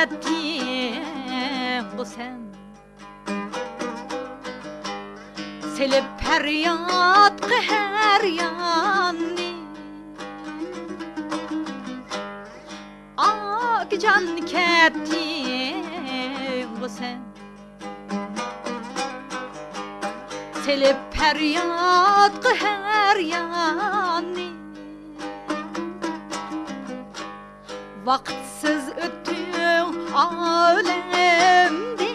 kettin bu sen Selip feryat her yanni Akijan kettin bu sen Selip feryat her yanni Vakitsiz öttün alemden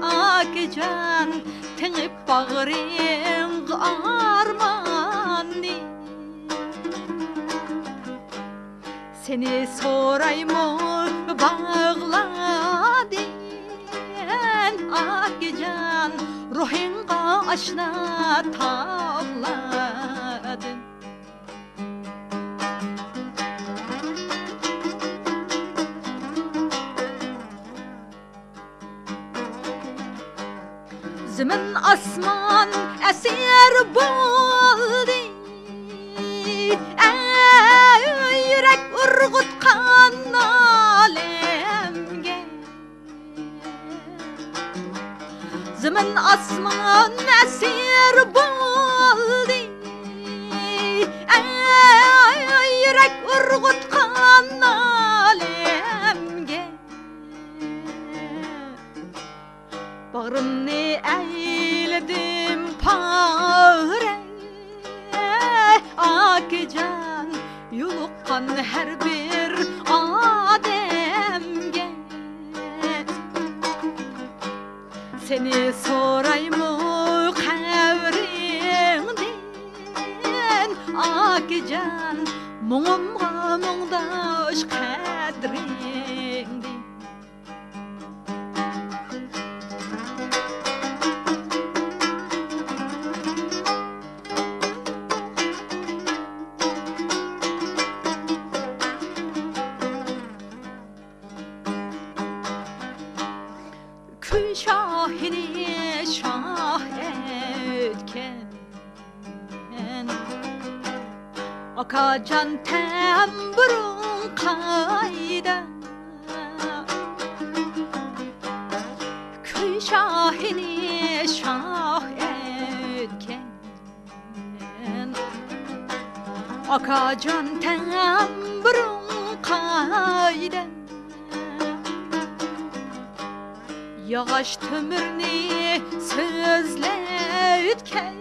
Akijan tengip bağırın armani Seni sorayım bağladın Akijan ruhunga aşna tağladın Zemin asman esir buldu Yürek urgutkan alemge Zemin asman esir buldu Yürek urgutkan alemge Bağrımni eyledim pare Akijan yuluqqan her bir ademge Seni sorayım kavrimden Akijan muğumga muğdaş kadrimdi Kül şahini şah etken Akijan temburun kayda Kül şahini şah etken Akijan temburun kayda Yağış tümürni sözle ütken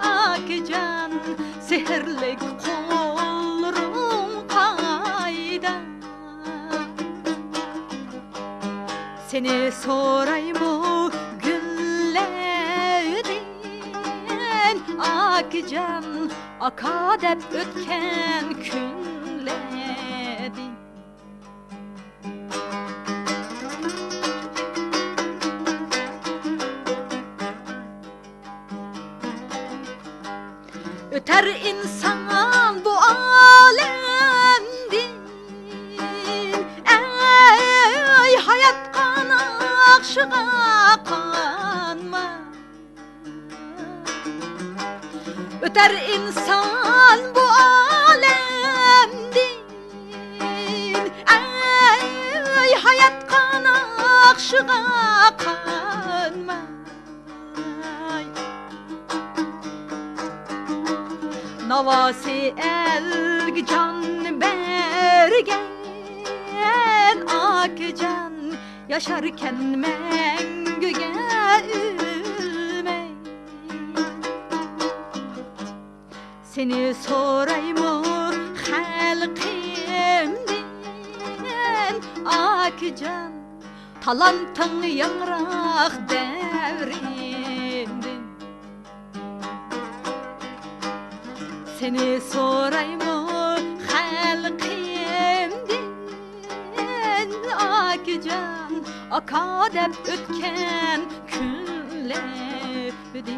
Akijan sihirlik kollarım kayda Seni sorayım günlerden Akijan akadep ötken günlerdi Öter insan bu alemdin Ey hayat kanakşığa kanma Öter insan bu alemdin Ey hayat kanakşığa kanma Navasi elg can bergen Akijan yaşarken mengüge ülmey Seni sorayım halkimden Akijan talantın yanrak devrimdin Seni sorayım halkimden Akijan akadep ötken günlerdi